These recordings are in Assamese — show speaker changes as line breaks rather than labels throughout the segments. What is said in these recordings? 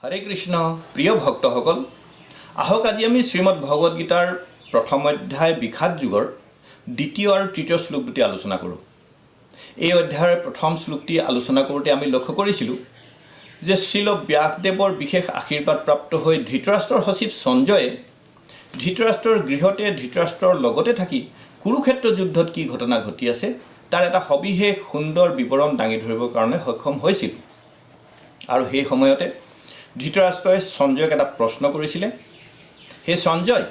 হৰে কৃষ্ণ প্ৰিয় ভক্তসকল, আহক আজি আমি শ্ৰীমদ ভগৱদ গীতাৰ প্ৰথম অধ্যায় বিখাত যুগৰ দ্বিতীয় আৰু তৃতীয় শ্লোক দুটি আলোচনা কৰোঁ। এই অধ্যায়ৰ প্ৰথম শ্লোকটি আলোচনা কৰোঁতে আমি লক্ষ্য কৰিছিলোঁ যে শ্ৰীল ব্যাসদেৱৰ বিশেষ আশীৰ্বাদপ্ৰাপ্ত হৈ ধৃতৰাষ্ট্ৰৰ সচিব সঞ্জয়ে ধৃতৰাষ্ট্ৰৰ গৃহতে ধৃতৰাষ্ট্ৰৰ লগতে থাকি কুৰুক্ষেত্ৰ যুদ্ধত কি ঘটনা ঘটি আছে তাৰ এটা সবিশেষ সুন্দৰ বিৱৰণ দাঙি ধৰিবৰ কাৰণে সক্ষম হৈছিল। আৰু সেই সময়তে ধৃতৰাষ্ট্ৰই সঞ্জয়ক এটা প্ৰশ্ন কৰিছিলে, হে সঞ্জয়,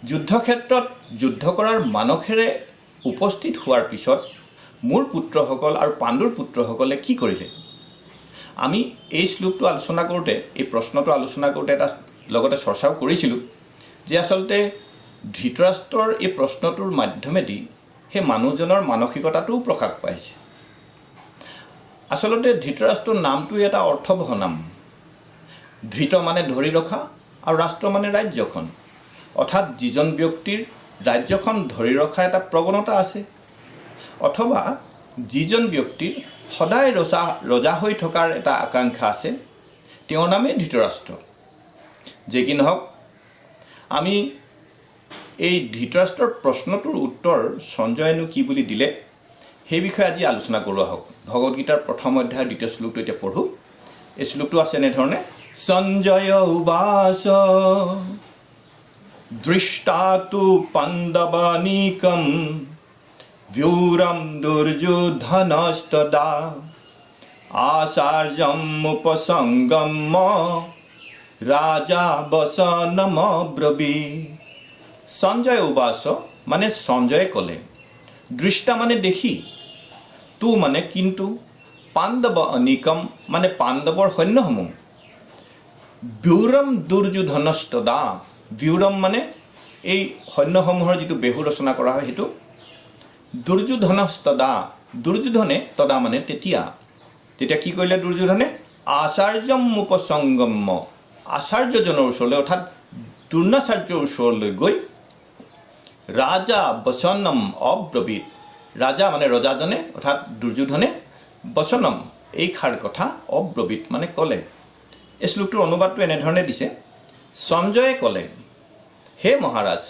যুদ্ধক্ষেত্ৰত যুদ্ধ কৰাৰ মানসেৰে উপস্থিত হোৱাৰ পিছত মোৰ পুত্ৰসকল আৰু পাণ্ডুৰ পুত্ৰসকলে কি কৰিলে? আমি এই শ্লোকটো আলোচনা কৰোঁতে, এই প্ৰশ্নটো আলোচনা কৰোঁতে এটা লগতে চৰ্চাও কৰিছিলোঁ যে আচলতে ধৃতৰাষ্ট্ৰৰ এই প্ৰশ্নটোৰ মাধ্যমেদি সেই মানুহজনৰ মানসিকতাটোও প্ৰকাশ পাইছে। আচলতে ধৃতৰাষ্ট্ৰৰ নামটো এটা অৰ্থবহ নাম। ধৃত মানে ধৰি ৰখা আৰু ৰাষ্ট্ৰ মানে ৰাজ্যখন, অৰ্থাৎ যিজন ব্যক্তিৰ ৰাজ্যখন ধৰি ৰখা এটা প্ৰৱণতা আছে, অথবা যিজন ব্যক্তিৰ সদায় ৰজা হৈ থকাৰ এটা আকাংক্ষা আছে, তেওঁৰ নামেই ধৃতৰাষ্ট্ৰ। যে কি নহওক, আমি এই ধৃতৰাষ্ট্ৰৰ প্ৰশ্নটোৰ উত্তৰ সঞ্জয়েনো কি বুলি দিলে সেই বিষয়ে আজি আলোচনা কৰোঁ। আহক ভগৱদ গীতাৰ প্ৰথম অধ্যায়ৰ দ্বিতীয় শ্লোকটো এতিয়া পঢ়োঁ। এই শ্লোকটো আছে এনেধৰণে, সঞ্জয় উবাচ দৃষ্টা তু পাণ্ডৱানীকম ব্যুৰম দুৰ্যোধনস্তদা আচাৰ্যমুপসংগম্য ৰাজা বচনমব্ৰবীৎ। সঞ্জয় উবাচ মানে সঞ্জয়ে ক'লে, দৃষ্টা মানে দেখি, তু মানে কিন্তু, পাণ্ডৱ অনিকম মানে পাণ্ডৱৰ সৈন্যসমূহ, ব্যুৰম দুৰ্যোধনস্তদা, ব্যুৰম মানে এই সৈন্যসমূহৰ যিটো বেহু ৰচনা কৰা হয় সেইটো, দুৰ্যোধনস্তদা, দুৰ্যোধনে, তদা মানে তেতিয়া কি কৰিলে দুৰ্যোধনে, আচাৰ্যম উপসংগম্য, আচাৰ্যজনৰ ওচৰলৈ অৰ্থাৎ দ্ৰোণাচাৰ্যৰ ওচৰলৈ গৈ ৰাজা বচনম অব্ৰবীৎ, ৰাজা মানে ৰজাজনে অৰ্থাৎ দুৰ্যোধনে, বচনম এই খাৰ কথা, অব্ৰবীৎ মানে ক'লে। এই শ্লোকটোৰ অনুবাদটো এনেধৰণে দিছে, সঞ্জয়ে ক'লে, হে মহাৰাজ,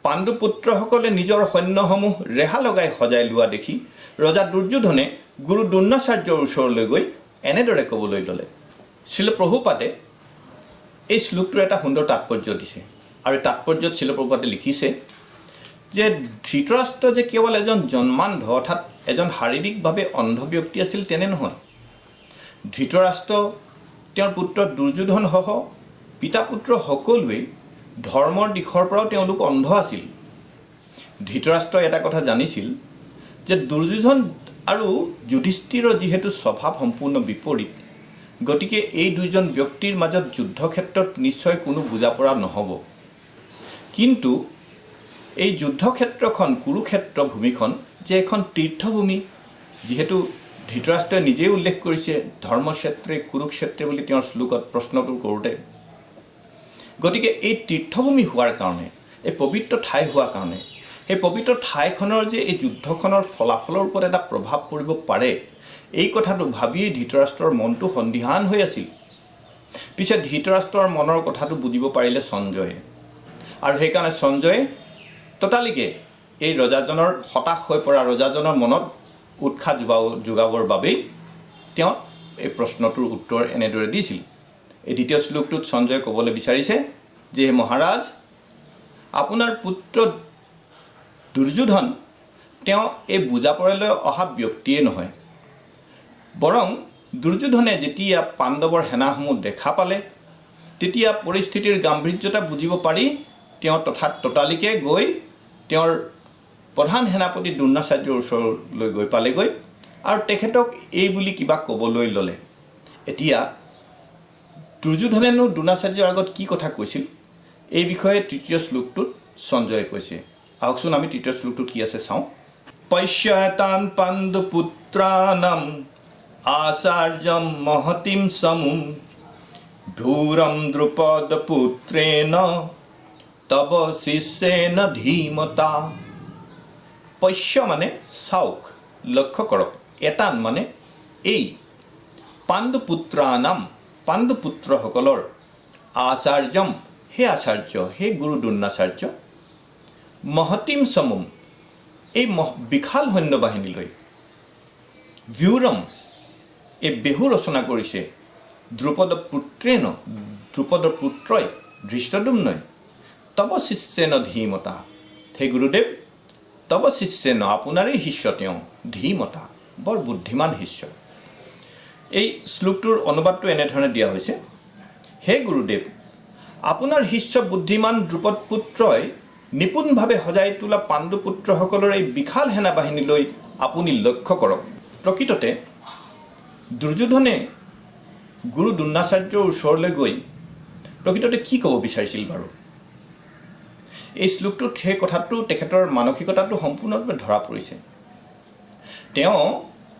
পাণ্ডুপুত্ৰসকলে নিজৰ সৈন্যসমূহ ৰেহা লগাই সজাই লোৱা দেখি ৰজা দুৰ্যোধনে গুৰু দ্ৰোণাচাৰ্যৰ ওচৰলৈ গৈ এনেদৰে ক'বলৈ ল'লে। শ্ৰীল প্ৰভুপাদে এই শ্লোকটোৰ এটা সুন্দৰ তাৎপৰ্য দিছে, আৰু এই তাৎপৰ্যত শ্ৰীল প্ৰভুপাদে লিখিছে যে ধৃতৰাষ্ট্ৰ যে কেৱল এজন জন্মান্ধ অৰ্থাৎ এজন শাৰীৰিকভাৱে অন্ধ ব্যক্তি আছিল তেনে নহয়। ধৃতৰাষ্ট্ৰ তেওঁৰ পুত্ৰ দুৰ্যোধনসহ পিতা পুত্ৰ সকলোৱেই ধৰ্মৰ দিশৰ পৰাও তেওঁলোক অন্ধ আছিল। ধৃতৰাষ্ট্ৰই এটা কথা জানিছিল যে দুৰ্যোধন আৰু যুধিষ্ঠিৰৰ যিহেতু স্বভাৱ সম্পূৰ্ণ বিপৰীত, গতিকে এই দুইজন ব্যক্তিৰ মাজত যুদ্ধক্ষেত্ৰত নিশ্চয় কোনো বুজাপৰা নহ'ব। কিন্তু এই যুদ্ধক্ষেত্ৰখন, কুৰুক্ষেত্ৰ ভূমিখন যে এখন তীৰ্থভূমি, যিহেতু ধৃতৰাষ্ট্ৰই নিজেই উল্লেখ কৰিছে ধৰ্মক্ষেত্ৰে কুৰুক্ষেত্ৰে বুলি তেওঁৰ শ্লোকত প্ৰশ্নটো কৰোঁতে, গতিকে এই তীৰ্থভূমি হোৱাৰ কাৰণে, এই পবিত্ৰ ঠাই হোৱাৰ কাৰণে, সেই পবিত্ৰ ঠাইখনৰ যে এই যুদ্ধখনৰ ফলাফলৰ ওপৰত এটা প্ৰভাৱ পৰিব পাৰে, এই কথাটো ভাবিয়েই ধৃতৰাষ্ট্ৰৰ মনটো সন্দিহান হৈ আছিল। পিছে ধৃতৰাষ্ট্ৰৰ মনৰ কথাটো বুজিব পাৰিলে সঞ্জয়ে, আৰু সেইকাৰণে সঞ্জয়ে ততালিকে এই ৰজাজনৰ হতাশ হৈ পৰা ৰজাজনৰ মনত উৎসাহ যোগাবৰ বাবেই তেওঁ এই প্ৰশ্নটোৰ উত্তৰ এনেদৰে দিছিল। এই দ্বিতীয় শ্লোকটোত সঞ্জয়ে ক'বলৈ বিচাৰিছে যে হে মহাৰাজ, আপোনাৰ পুত্ৰ দুৰ্যোধন তেওঁ এই বুজাপৰালৈ অহা ব্যক্তিয়ে নহয়, বৰং দুৰ্যোধনে যেতিয়া পাণ্ডৱৰ সেনাসমূহ দেখা পালে তেতিয়া পৰিস্থিতিৰ গাম্ভীৰ্যতা বুজিব পাৰি তেওঁ ততালিকে গৈ তেওঁৰ প্ৰধান সেনাপতি দ্ৰোণাচাৰ্যৰ ওচৰলৈ গৈ পালেগৈ আৰু তেখেতক এই বুলি কিবা ক'বলৈ ল'লে। এতিয়া দুৰ্যোধনেনো দ্ৰোণাচাৰ্যৰ আগত কি কথা কৈছিল এই বিষয়ে তৃতীয় শ্লোকটোত সঞ্জয়ে কৈছে। আহকচোন আমি তৃতীয় শ্লোকটোত কি আছে চাওঁ। পশ্যতান পাণ্ডুপুত্ৰানাম আচাৰ্যম মহতিম সমুম ধূৰম দ্ৰুপদপুত্ৰেণ তব শিষ্যেন ধীমতা। পশ্য মানে চাওক, লক্ষ্য কৰক, এটান মানে এই, পাণ্ডুপুত্ৰানাম পাণ্ডুপুত্ৰসকলৰ আচাৰ্যম হে আচাৰ্য হে গুৰু দ্ৰোণাচাৰ্য মহতিম সমম এই বিশাল সৈন্যবাহিনীলৈ ব্যুৰম এই বেহু ৰচনা কৰিছে দ্ৰুপদৰ পুত্ৰই ধৃষ্টদ্যুম্নই তব শিষ্যেন ধীমতা হে গুৰুদেৱ তব শিষ্যেন আপোনাৰেই শিষ্য তেওঁ ধীমতা বৰ বুদ্ধিমান শিষ্য এই শ্লোকটোৰ অনুবাদটো এনেধৰণে দিয়া হৈছে হে গুৰুদেৱ আপোনাৰ শিষ্য বুদ্ধিমান দ্ৰুপদ পুত্ৰই নিপুণভাৱে সজাই তোলা পাণ্ডুপুত্ৰসকলৰ এই বিশাল সেনাবাহিনীলৈ আপুনি লক্ষ্য কৰক প্ৰকৃততে দুৰ্যোধনে গুৰু দ্ৰোণাচাৰ্যৰ ওচৰলৈ গৈ প্ৰকৃততে কি ক'ব বিচাৰিছিল বাৰু এই শ্লোকটোত সেই কথাটো তেখেতৰ মানসিকতাটো সম্পূৰ্ণৰূপে ধৰা পৰিছে তেওঁ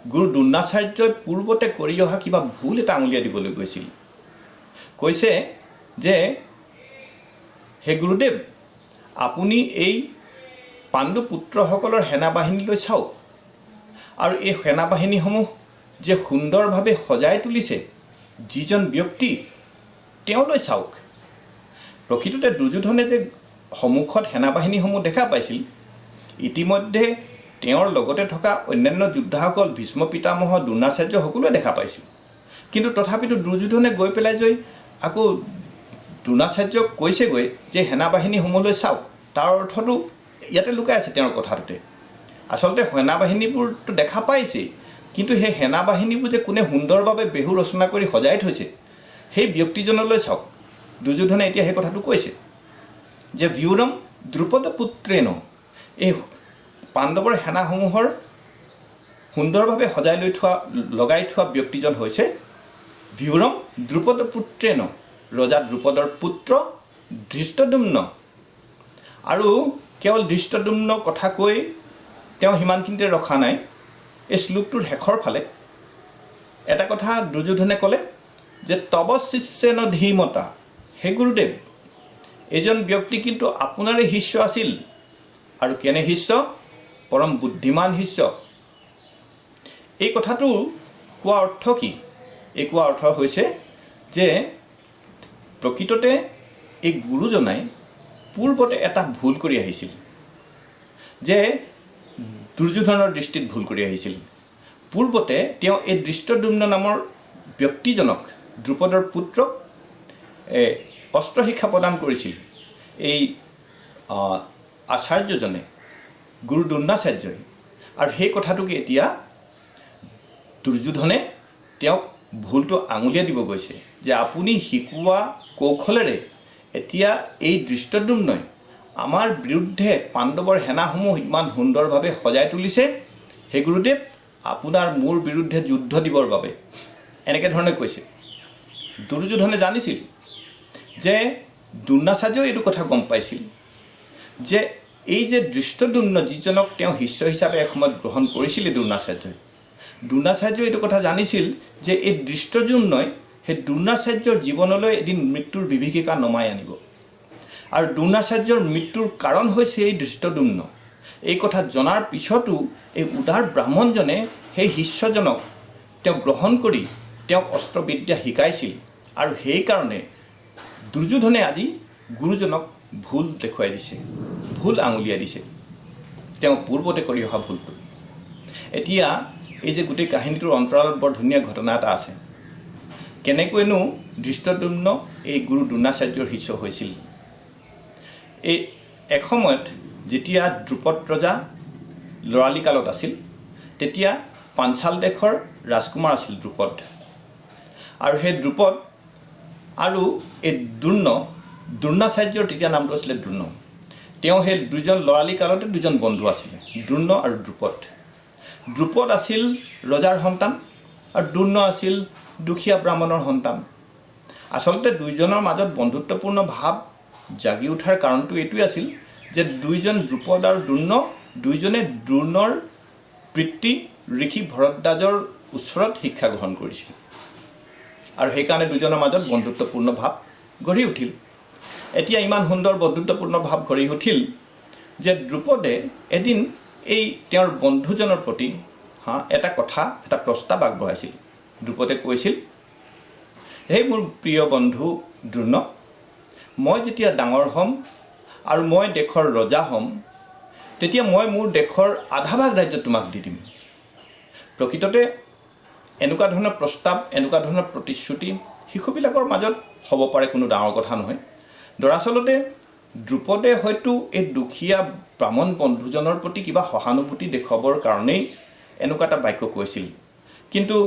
গুৰু দ্ৰোণাচাৰ্যই পূৰ্বতে কৰি অহা কিবা ভুল এটা আঙুলিয়াই দিবলৈ গৈছিল কৈছে যে হে গুৰুদেৱ আপুনি এই পাণ্ডুপুত্ৰসকলৰ সেনাবাহিনীলৈ চাওক আৰু এই সেনাবাহিনীসমূহ যে সুন্দৰভাৱে সজাই তুলিছে যিজন ব্যক্তি তেওঁলৈ চাওক প্ৰকৃততে দুৰ্যোধনে যে সন্মুখত সেনাবাহিনীসমূহ দেখা পাইছিল ইতিমধ্যে তেওঁৰ লগতে থকা অন্যান্য যোদ্ধাসকল ভীষ্ম পিতামহ দ্ৰোণাচাৰ্য সকলোৱে দেখা পাইছিল কিন্তু তথাপিতো দুৰ্যোধনে গৈ পেলাই যে আকৌ দ্ৰোণাচাৰ্যক কৈছেগৈ যে সেনাবাহিনীসমূহলৈ চাওক তাৰ অৰ্থটো ইয়াতে লুকাই আছে তেওঁৰ কথাটোতে আচলতে সেনাবাহিনীবোৰতো দেখা পাইছেই কিন্তু সেই সেনাবাহিনীবোৰ যে কোনে সুন্দৰভাৱে বেহু ৰচনা কৰি সজাই থৈছে সেই ব্যক্তিজনলৈ চাওক দুৰ্যোধনে এতিয়া সেই কথাটো কৈছে যে ব্যুৰম দ্ৰুপদ পুত্ৰেণ এই পাণ্ডৱৰ সেনাসমূহৰ সুন্দৰভাৱে সজাই লগাই থোৱা ব্যক্তিজন হৈছে ব্যুৰম দ্ৰুপদ পুত্ৰেণ ৰজা দ্ৰুপদৰ পুত্ৰ ধৃষ্টদ্যুম্ন আৰু কেৱল ধৃষ্টদ্যুম্ন কথা কৈ তেওঁ সিমানখিনিতে ৰখা নাই এই শ্লোকটোৰ শেষৰ ফালে এটা কথা দুৰ্যোধনে ক'লে যে তব শিষ্যেন ধীমতা হে গুৰুদেৱ এজন ব্যক্তি কিন্তু আপোনাৰে শিষ্য আছিল আৰু কেনে শিষ্য পৰম বুদ্ধিমান শিষ্য এই কথাটো কোৱা অৰ্থ কি এই কোৱা অৰ্থ হৈছে যে প্ৰকৃততে এই গুৰুজনাই পূৰ্বতে এটা ভুল কৰি আহিছিল যে দুৰ্যোধনৰ দৃষ্টিত ভুল কৰি আহিছিল পূৰ্বতে তেওঁ এই ধৃষ্টদ্যুম্ন নামৰ ব্যক্তিজনক দ্ৰুপদৰ পুত্ৰক অস্ত্ৰ শিক্ষা প্ৰদান কৰিছিল এই আচাৰ্যজনে গুৰু দ্ৰোণাচাৰ্যই আৰু সেই কথাটোকে এতিয়া দুৰ্যোধনে তেওঁক ভুলটো আঙুলিয়াই দিব গৈছে যে আপুনি শিকোৱা কৌশলেৰে এতিয়া এই ধৃষ্টদ্যুম্নই আমাৰ বিৰুদ্ধে পাণ্ডৱৰ সেনাসমূহ ইমান সুন্দৰভাৱে সজাই তুলিছে হে গুৰুদেৱ আপোনাৰ মোৰ বিৰুদ্ধে যুদ্ধ দিবৰ বাবে এনেকৈ ধৰণে কৈছে দুৰ্যোধনে জানিছিল যে দ্ৰোণাচাৰ্যও এইটো কথা গম পাইছিল যে এই যে ধৃষ্টদ্যুম্ন যিজনক তেওঁ শিষ্য হিচাপে এসময়ত গ্ৰহণ কৰিছিলে দ্ৰোণাচাৰ্যই এইটো কথা জানিছিল যে এই ধৃষ্টদ্যুম্নই সেই দ্ৰোণাচাৰ্যৰ জীৱনলৈ এদিন মৃত্যুৰ বিভীষিকা নমাই আনিব আৰু দ্ৰোণাচাৰ্যৰ মৃত্যুৰ কাৰণ হৈছে এই ধৃষ্টদ্যুম্ন এই কথা জনাৰ পিছতো এই উদাৰ ব্ৰাহ্মণজনে সেই শিষ্যজনক তেওঁ গ্ৰহণ কৰি তেওঁক অস্ত্ৰবিদ্যা শিকাইছিল আৰু সেইকাৰণে দুৰ্যোধনে আজি গুৰুজনক ভুল দেখুৱাই দিছে ভুল আঙুলিয়াই দিছে তেওঁ পূৰ্বতে কৰি অহা ভুলটো এতিয়া এই যে গোটেই কাহিনীটোৰ অন্তৰালত বৰ ধুনীয়া ঘটনা এটা আছে কেনেকৈনো ধৃষ্টদ্যুম্ন এই গুৰু দ্ৰোণাচাৰ্যৰ শিষ্য হৈছিল এই এসময়ত যেতিয়া দ্ৰুপদ ৰজা লৰালি কালত আছিল তেতিয়া পাঞ্চাল দেশৰ ৰাজকুমাৰ আছিল দ্ৰুপদ আৰু সেই দ্ৰুপদ আৰু এই দ্ৰোণাচাৰ্যৰ তেতিয়া নামটো আছিলে দ্ৰোণ তেওঁ সেই দুজন লৰালি কালতে দুজন বন্ধু আছিলে দ্ৰোণ আৰু দ্ৰুপদ আছিল ৰজাৰ সন্তান আৰু দ্ৰোণ আছিল দুখীয়া ব্ৰাহ্মণৰ সন্তান আচলতে দুইজনৰ মাজত বন্ধুত্বপূৰ্ণ ভাৱ জাগি উঠাৰ কাৰণটো এইটোৱেই আছিল যে দুইজন দ্ৰুপদ আৰু দ্ৰোণ দুইজনে দ্ৰোণৰ পিতৃ ঋষি ভৰদ্বাজৰ ওচৰত শিক্ষা গ্ৰহণ কৰিছিল আৰু সেইকাৰণে দুজনৰ মাজত বন্ধুত্বপূৰ্ণ ভাৱ গঢ়ি উঠিল এতিয়া ইমান সুন্দৰ বন্ধুত্বপূৰ্ণ ভাৱ গঢ়ি উঠিল যে দ্ৰুপদে এদিন এই তেওঁৰ বন্ধুজনৰ প্ৰতি এটা প্ৰস্তাৱ আগবঢ়াইছিল দ্ৰুপদে কৈছিল হে মোৰ প্ৰিয় বন্ধু দ্ৰোণ, মই যেতিয়া ডাঙৰ হ'ম আৰু মই দেশৰ ৰজা হ'ম, তেতিয়া মই মোৰ দেশৰ আধাভাগ ৰাজ্য তোমাক দি দিম। প্ৰকৃততে এনেকুৱা ধৰণৰ প্ৰস্তাৱ, এনেকুৱা ধৰণৰ প্ৰতিশ্ৰুতি শিশুবিলাকৰ মাজত হ'ব পাৰে, কোনো ডাঙৰ কথা নহয়। দৰাচলতে দ্ৰুপদে হয়তো এই দুখীয়া ব্ৰাহ্মণ বন্ধুজনৰ প্ৰতি কিবা সহানুভূতি দেখুৱাবৰ কাৰণেই এনেকুৱা এটা বাক্য কৈছিল। কিন্তু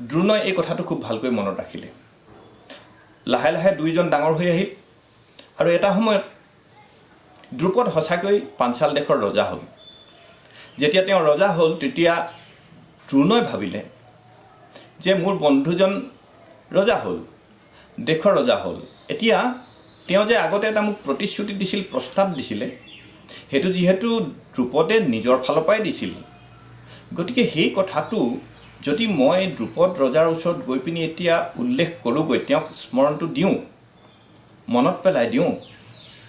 দ্ৰোণই এই কথাটো খুব ভালকৈ মনত ৰাখিলে। লাহে লাহে দুয়োজন ডাঙৰ হৈ আহিল আৰু এটা সময়ত দ্ৰুপদ সঁচাকৈ পাঞ্চাল দেশৰ ৰজা হ'ল। যেতিয়া তেওঁ ৰজা হ'ল, তেতিয়া দ্ৰোণই ভাবিলে যে মোৰ বন্ধুজন ৰজা হ'ল, দেশৰ ৰজা হ'ল, এতিয়া তেওঁ যে আগতে এটা মোক প্ৰতিশ্ৰুতি দিছিল, প্ৰস্তাৱ দিছিলে, সেইটো যিহেতু দ্ৰুপদে নিজৰ ফালৰ পৰাই দিছিল, গতিকে সেই কথাটো যদি মই দ্ৰুপদ ৰজাৰ ওচৰত গৈ পিনি এতিয়া উল্লেখ কৰোঁগৈ, তেওঁক স্মৰণটো দিওঁ, মনত পেলাই দিওঁ,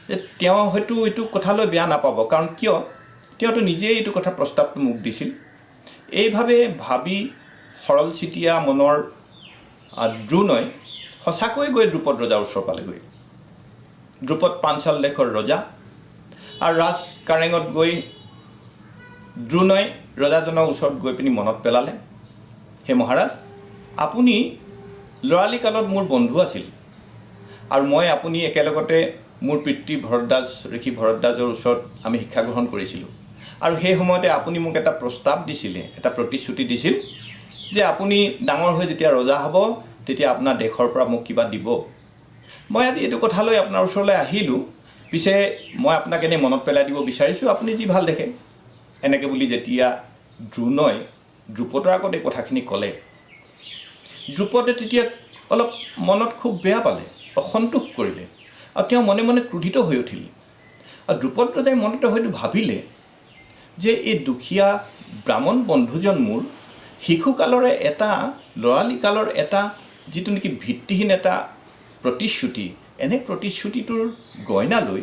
যে তেওঁ হয়তো এইটো কথালৈ বেয়া নাপাব। কাৰণ কিয়, তেওঁতো নিজেই এইটো কথা প্ৰস্তাৱটো মোক দিছিল। এইভাৱে ভাবি সৰল চিতীয়া মনৰ দ্ৰোণই সঁচাকৈ গৈ দ্ৰুপদ ৰজাৰ ওচৰ পালেগৈ। দ্ৰুপদ পাঞ্চাল দেশৰ ৰজা, আৰু ৰাজ কাৰেঙত গৈ দ্ৰোণই ৰজাজনৰ ওচৰত গৈ পিনি মনত পেলালে, হে মহাৰাজ, আপুনি ল'ৰালি কালত মোৰ বন্ধু আছিল আৰু মই আপুনি একেলগতে মোৰ পিতৃ ভৰদ্বাজ, ঋষি ভৰদ্বাজৰ ওচৰত আমি শিক্ষা গ্ৰহণ কৰিছিলোঁ। আৰু সেই সময়তে আপুনি মোক এটা প্ৰস্তাৱ দিছিলে, এটা প্ৰতিশ্ৰুতি দিছিল যে আপুনি ডাঙৰ হৈ যেতিয়া ৰজা হ'ব, তেতিয়া আপোনাৰ দেশৰ পৰা মোক কিবা দিব। মই আজি এইটো কথালৈ আপোনাৰ ওচৰলৈ আহিলোঁ, পিছে মই আপোনাক এনেই মনত পেলাই দিব বিচাৰিছোঁ, আপুনি যি ভাল দেখে। এনেকৈ বুলি যেতিয়া দ্ৰোণই দ্ৰুপদৰ আগত এই কথাখিনি ক'লে, দ্ৰুপদে তেতিয়া অলপ মনত খুব বেয়া পালে, অসন্তোষ কৰিলে আৰু তেওঁ মনে মনে ক্ৰোধিত হৈ উঠিল। আৰু দ্ৰুপদ ৰজাই মনতে হয়তো ভাবিলে যে এই দুখীয়া ব্ৰাহ্মণ বন্ধুজন মোৰ শিশুকালৰে এটা, ল'ৰালি কালৰ এটা যিটো নেকি ভিত্তিহীন এটা প্ৰতিশ্ৰুতি, এনে প্ৰতিশ্ৰুতিটোৰ গইনা লৈ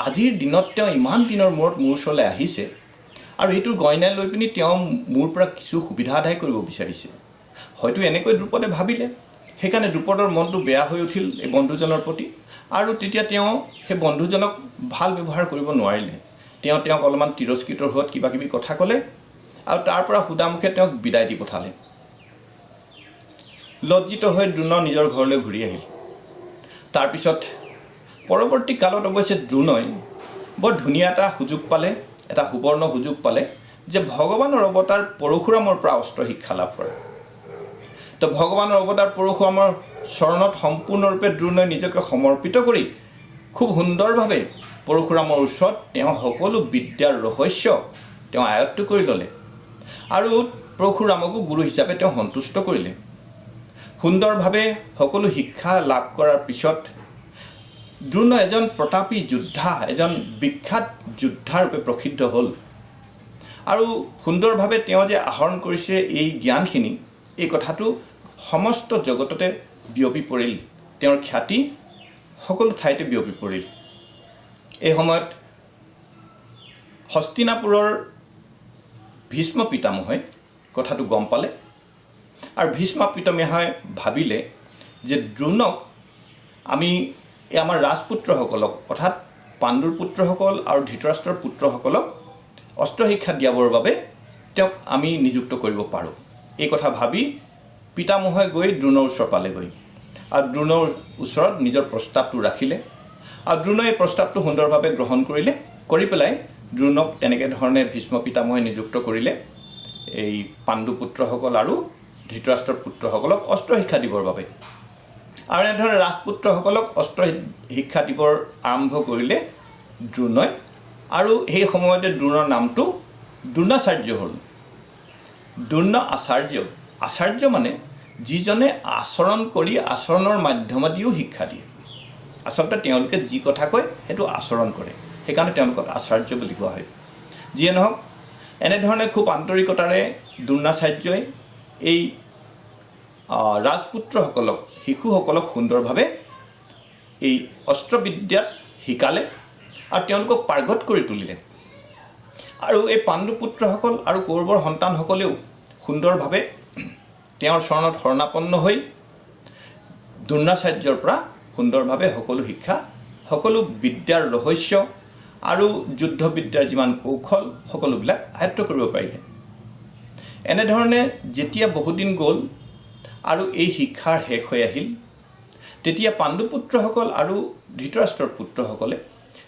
আজিৰ দিনত তেওঁ ইমান দিনৰ মূৰত মোৰ ওচৰলৈ আহিছে আৰু এইটোৰ গইনা লৈ পিনি তেওঁ মোৰ পৰা কিছু সুবিধা আদায় কৰিব বিচাৰিছে। হয়তো এনেকৈ দ্ৰুপদে ভাবিলে। সেইকাৰণে দ্ৰুপদৰ মনটো বেয়া হৈ উঠিল এই বন্ধুজনৰ প্ৰতি, আৰু তেতিয়া তেওঁ সেই বন্ধুজনক ভাল ব্যৱহাৰ কৰিব নোৱাৰিলে। তেওঁক অলপমান তিৰস্কৃতৰ হোৱাত কিবা কিবি কথা ক'লে আৰু তাৰ পৰা সুদামুখে তেওঁক বিদায় দি পঠালে। লজ্জিত হৈ দ্ৰোণ নিজৰ ঘৰলৈ ঘূৰি আহিল। তাৰপিছত পৰৱৰ্তী কালত অৱশ্যে দ্ৰোণই বৰ ধুনীয়া এটা সুযোগ পালে, এটা সুবৰ্ণ সুযোগ পালে যে ভগৱানৰ অৱতাৰ পৰশুৰামৰ পৰা অস্ত্ৰ শিক্ষা লাভ কৰা। তো ভগৱানৰ অৱতাৰ পৰশুৰামৰ চৰণত সম্পূৰ্ণৰূপে দ্ৰোণই নিজকে সমৰ্পিত কৰি খুব সুন্দৰভাৱে পৰশুৰামৰ ওচৰত তেওঁ সকলো বিদ্যাৰ ৰহস্য তেওঁ আয়ত্ত কৰি ল'লে আৰু পৰশুৰামকো গুৰু হিচাপে তেওঁ সন্তুষ্ট কৰিলে। সুন্দৰভাৱে সকলো শিক্ষা লাভ কৰাৰ পিছত দ্ৰোণ এজন প্ৰতাপী যোদ্ধা, এজন বিখ্যাত যোদ্ধাৰূপে প্ৰসিদ্ধ হ'ল। আৰু সুন্দৰভাৱে তেওঁ যে আহৰণ কৰিছে এই জ্ঞানখিনি, এই কথাটো সমস্ত জগততে বিয়পি পৰিল, তেওঁৰ খ্যাতি সকলো ঠাইতে বিয়পি পৰিল। এই সময়ত হস্তিনাপুৰৰ ভীষ্ম পিতামহে কথাটো গম পালে আৰু ভীষ্ম পিতামহে ভাবিলে যে দ্ৰোণক আমি এই আমাৰ ৰাজপুত্ৰসকলক, অৰ্থাৎ পাণ্ডুৰ পুত্ৰসকল আৰু ধৃতৰাষ্ট্ৰৰ পুত্ৰসকলক অস্ত্ৰ শিক্ষা দিয়াবৰ বাবে তেওঁক আমি নিযুক্ত কৰিব পাৰোঁ। এই কথা ভাবি পিতামহে গৈ দ্ৰোণৰ ওচৰ পালেগৈ আৰু দ্ৰোণৰ ওচৰত নিজৰ প্ৰস্তাৱটো ৰাখিলে আৰু দ্ৰোণে এই প্ৰস্তাৱটো সুন্দৰভাৱে গ্ৰহণ কৰিলে। কৰি পেলাই দ্ৰোণক তেনেকৈ ধৰণে ভীষ্ম পিতামহে নিযুক্ত কৰিলে এই পাণ্ডু পুত্ৰসকল আৰু ধৃতৰাষ্ট্ৰৰ পুত্ৰসকলক অস্ত্ৰ শিক্ষা দিবৰ বাবে। আৰু এনেধৰণে ৰাজপুত্ৰসকলক অস্ত্ৰ শিক্ষা দিবৰ আৰম্ভ কৰিলে দ্ৰোণই, আৰু সেই সময়তে দ্ৰোণৰ নামটো দ্ৰোণাচাৰ্য হ'ল। দ্ৰোণ আচাৰ্য, আচাৰ্য মানে যিজনে আচৰণ কৰি আচৰণৰ মাধ্যমেদিও শিক্ষা দিয়ে। আচলতে তেওঁলোকে যি কথা কয় সেইটো আচৰণ কৰে, সেইকাৰণে তেওঁলোকক আচাৰ্য বুলি কোৱা হয়। যিয়ে নহওক, এনেধৰণে খুব আন্তৰিকতাৰে দ্ৰোণাচাৰ্যই এই ৰাজপুত্ৰসকলক, শিশুসকলক সুন্দৰভাৱে এই অস্ত্ৰবিদ্যাত শিকালে আৰু তেওঁলোকক পাৰ্গত কৰি তুলিলে। আৰু এই পাণ্ডুপুত্ৰসকল আৰু কৌৰৱৰ সন্তানসকলেও সুন্দৰভাৱে তেওঁৰ চৰণত শৰণাপন্ন হৈ দ্ৰোণাচাৰ্যৰ পৰা সুন্দৰভাৱে সকলো শিক্ষা, সকলো বিদ্যাৰ ৰহস্য আৰু যুদ্ধবিদ্যাৰ যিমান কৌশল সকলোবিলাক আয়ত্ত কৰিব পাৰিলে। এনেধৰণে যেতিয়া বহুদিন গ'ল আৰু এই শিক্ষাৰ শেষ হৈ আহিল, তেতিয়া পাণ্ডুপুত্ৰসকল আৰু ধৃতৰাষ্ট্ৰৰ পুত্ৰসকলে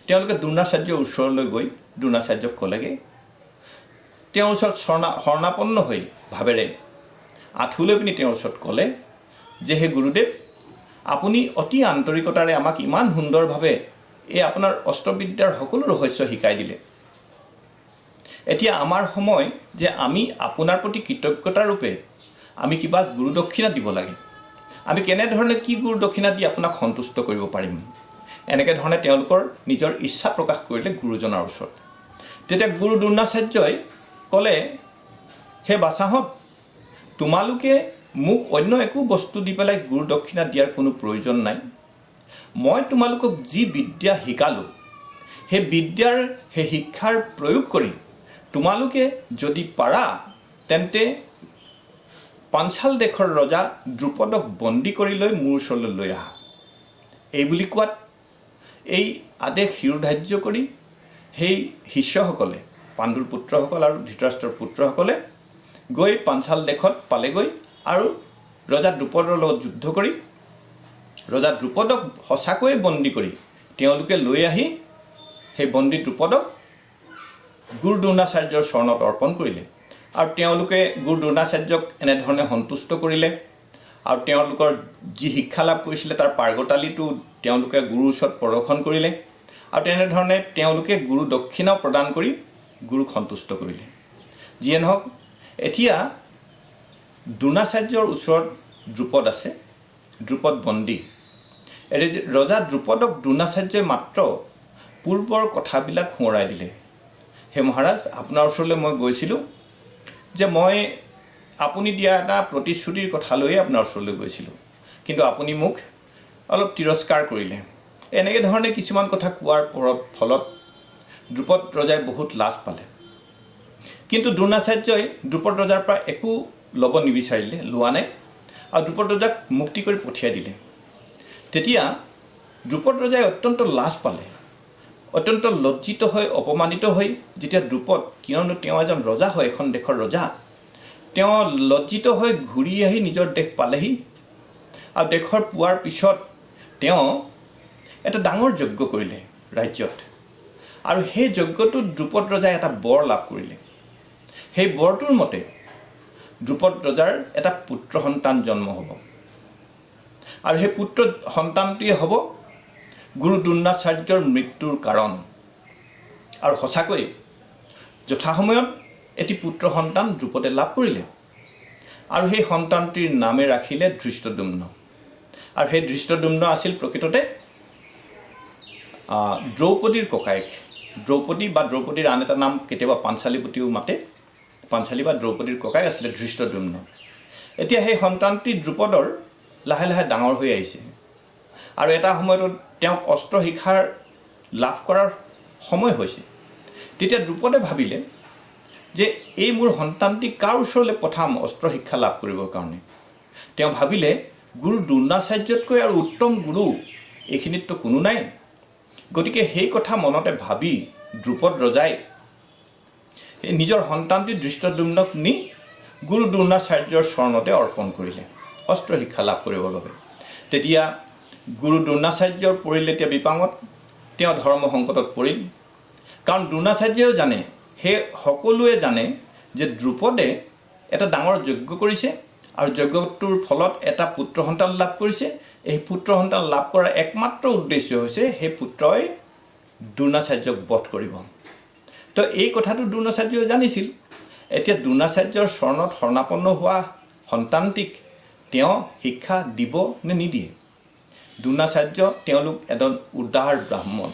তেওঁলোকে দ্ৰোণাচাৰ্যৰ ওচৰলৈ গৈ দ্ৰোণাচাৰ্যক ক'লেগৈ, তেওঁৰ ওচৰত শৰণাপন্ন হৈ ভাৱেৰে আঁঠু লৈ পিনি তেওঁৰ ওচৰত ক'লে যে হে গুৰুদেৱ, আপুনি অতি আন্তৰিকতাৰে আমাক ইমান সুন্দৰভাৱে এই আপোনাৰ অস্ত্ৰবিদ্যাৰ সকলো ৰহস্য শিকাই দিলে। এতিয়া আমাৰ সময় যে আমি আপোনাৰ প্ৰতি কৃতজ্ঞতাৰূপে আমি কিবা গুৰুদক্ষিণা দিব লাগে। আমি কেনেধৰণে কি গুৰুদক্ষিণা দি আপোনাক সন্তুষ্ট কৰিব পাৰিম, এনেকৈ ধৰণে তেওঁলোকৰ নিজৰ ইচ্ছা প্ৰকাশ কৰিলে গুৰুজনাৰ ওচৰত। তেতিয়া গুৰু দ্ৰোণাচাৰ্যই ক'লে, হে বাচাহঁত, তোমালোকে মোক অন্য একো বস্তু দি পেলাই গুৰুদক্ষিণা দিয়াৰ কোনো প্ৰয়োজন নাই। মই তোমালোকক যি বিদ্যা শিকালোঁ, সেই বিদ্যাৰ সেই শিক্ষাৰ প্ৰয়োগ কৰি তোমালোকে যদি পাৰা তেন্তে পাঞ্চাল দেশৰ ৰজা দ্ৰুপদক বন্দী কৰি লৈ মোৰ ওচৰলৈ লৈ আহা। এই বুলি কোৱাত এই আদেশ শিৰোধাৰ্য কৰি সেই শিষ্যসকলে, পাণ্ডুৰ পুত্ৰসকল আৰু ধৃতৰাষ্ট্ৰৰ পুত্ৰসকলে গৈ পাঞ্চাল দেশত পালেগৈ আৰু ৰজা দ্ৰুপদৰ লগত যুদ্ধ কৰি ৰজা দ্ৰুপদক সঁচাকৈয়ে বন্দী কৰি তেওঁলোকে লৈ আহি সেই বন্দী দ্ৰুপদক গুৰু দ্ৰোণাচাৰ্যৰ চৰণত অৰ্পণ কৰিলে। আৰু তেওঁলোকে গুৰু দ্ৰোণাচাৰ্যক এনেধৰণে সন্তুষ্ট কৰিলে আৰু তেওঁলোকৰ যি শিক্ষা লাভ কৰিছিলে তাৰ পাৰ্গতালিটো তেওঁলোকে গুৰুৰ ওচৰত প্ৰদৰ্শন কৰিলে আৰু তেনেধৰণে তেওঁলোকে গুৰু দক্ষিণাও প্ৰদান কৰি গুৰুক সন্তুষ্ট কৰিলে। যিয়ে নহওক, এতিয়া দ্ৰোণাচাৰ্যৰ ওচৰত দ্ৰুপদ আছে, দ্ৰুপদ বন্দী। ৰজা দ্ৰুপদক দ্ৰোণাচাৰ্যই মাত্ৰ পূৰ্বৰ কথাবিলাক সোঁৱৰাই দিলে। হে মহাৰাজ, আপোনাৰ ওচৰলৈ মই গৈছিলোঁ যে মই আপুনি দিয়া এটা প্ৰতিশ্ৰুতিৰ কথা লৈয়ে আপোনাৰ ওচৰলৈ গৈছিলোঁ, কিন্তু আপুনি মোক অলপ তিৰস্কাৰ কৰিলে। এনেকৈ ধৰণে কিছুমান কথা কোৱাৰ ফলত দ্ৰুপদ ৰজাই বহুত লাজ পালে। কিন্তু দ্ৰোণাচাৰ্যই দ্ৰুপদ ৰজাৰ পৰা একো ল'ব নিবিচাৰিলে, লোৱা নাই আৰু দ্ৰুপদ ৰজাক মুক্তি কৰি পঠিয়াই দিলে। তেতিয়া দ্ৰুপদ ৰজাই অত্যন্ত লাজ পালে, অত্যন্ত লজ্জিত হৈ অপমানিত হৈ যেতিয়া দ্ৰুপদ, কিয়নো তেওঁ এজন ৰজা হয়, এখন দেশৰ ৰজা, তেওঁ লজ্জিত হৈ ঘূৰি আহি নিজৰ দেশ পালেহি আৰু দেশৰ পোৱাৰ পিছত তেওঁ এটা ডাঙৰ যজ্ঞ কৰিলে ৰাজ্যত আৰু সেই যজ্ঞটোত দ্ৰুপদ ৰজাই এটা বৰ লাভ কৰিলে। সেই বৰটোৰ মতে দ্ৰুপদ ৰজাৰ এটা পুত্ৰ সন্তান জন্ম হ'ব আৰু সেই পুত্ৰ সন্তানটোৱে হ'ব গুৰু দ্ৰোণাচাৰ্যৰ মৃত্যুৰ কাৰণ। আৰু সঁচাকৈ যথাসময়ত এটি পুত্ৰ সন্তান দ্ৰুপদে লাভ কৰিলে আৰু সেই সন্তানটিৰ নামে ৰাখিলে ধৃষ্টদ্যুম্ন। আৰু সেই ধৃষ্টদ্যুম্ন আছিল প্ৰকৃততে দ্ৰৌপদীৰ ককায়েক। দ্ৰৌপদী বা দ্ৰৌপদীৰ আন এটা নাম কেতিয়াবা পাঞ্চালীপতিও মাতে, পাঞ্চালী বা দ্ৰৌপদীৰ ককায়েক আছিলে ধৃষ্টদ্যুম্ন। এতিয়া সেই সন্তানটি দ্ৰুপদৰ লাহে লাহে ডাঙৰ হৈ আহিছে আৰু এটা সময়ত তেওঁক অস্ত্ৰ শিক্ষাৰ লাভ কৰাৰ সময় হৈছে। তেতিয়া দ্ৰুপদে ভাবিলে যে এই মোৰ সন্তানটি কাৰ ওচৰলৈ পঠাম অস্ত্ৰ শিক্ষা লাভ কৰিবৰ কাৰণে। তেওঁ ভাবিলে গুৰু দ্ৰোণাচাৰ্যতকৈ আৰু উত্তম গুৰু এইখিনিততো কোনো নাই। গতিকে সেই কথা মনতে ভাবি দ্ৰুপদ ৰজাই নিজৰ সন্তানটি ধৃষ্টদ্যুম্নক নি গুৰু দ্ৰোণাচাৰ্যৰ চৰণতে অৰ্পণ কৰিলে অস্ত্ৰ শিক্ষা লাভ কৰিবৰ বাবে। তেতিয়া গুৰু দ্ৰোণাচাৰ্যৰ পৰিল এতিয়া বিপাঙত, তেওঁ ধৰ্ম সংকটত পৰিল। কাৰণ দ্ৰোণাচাৰ্যও জানে, সেই সকলোৱে জানে যে দ্ৰুপদে এটা ডাঙৰ যজ্ঞ কৰিছে আৰু যজ্ঞটোৰ ফলত এটা পুত্ৰ সন্তান লাভ কৰিছে। এই পুত্ৰ সন্তান লাভ কৰাৰ একমাত্ৰ উদ্দেশ্য হৈছে সেই পুত্ৰই দ্ৰোণাচাৰ্যক বধ কৰিব। তো এই কথাটো দ্ৰোণাচাৰ্যই জানিছিল। এতিয়া দ্ৰোণাচাৰ্যৰ চৰণত শৰণাপন্ন হোৱা সন্তানটিক তেওঁ শিক্ষা দিব নে নিদিয়ে? দ্ৰোণাচাৰ্য তেওঁলোক এজন উদাৰ ব্ৰাহ্মণ।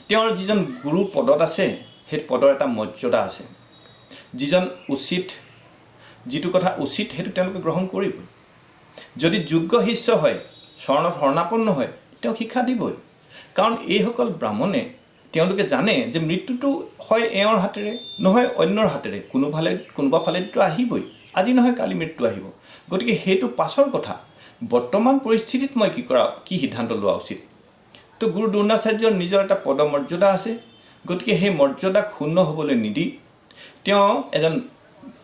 তেওঁৰ যিজন গুৰু পদত আছে সেই পদৰ এটা মৰ্যাদা আছে। যিজন উচিত, যিটো কথা উচিত সেইটো তেওঁলোকে গ্ৰহণ কৰিবই। যদি যোগ্য শিষ্য হয়, চৰণত শৰণাপন্ন হয়, তেওঁক শিক্ষা দিবই। কাৰণ এইসকল ব্ৰাহ্মণে তেওঁলোকে জানে যে মৃত্যুটো হয় এওঁৰ হাতেৰে নহয় অন্যৰ হাতেৰে, কোনোবা ফালেতো আহিবই। আজি নহয় কালি মৃত্যু আহিব। গতিকে সেইটো পাছৰ কথা। বৰ্তমান পৰিস্থিতিত মই কি সিদ্ধান্ত লোৱা উচিত। তো গুৰু দ্ৰোণাচাৰ্যৰ নিজৰ এটা পদমৰ্যাদা আছে, গতিকে সেই মৰ্যাদা ক্ষুণ্ণ হ'বলৈ নিদি তেওঁ এজন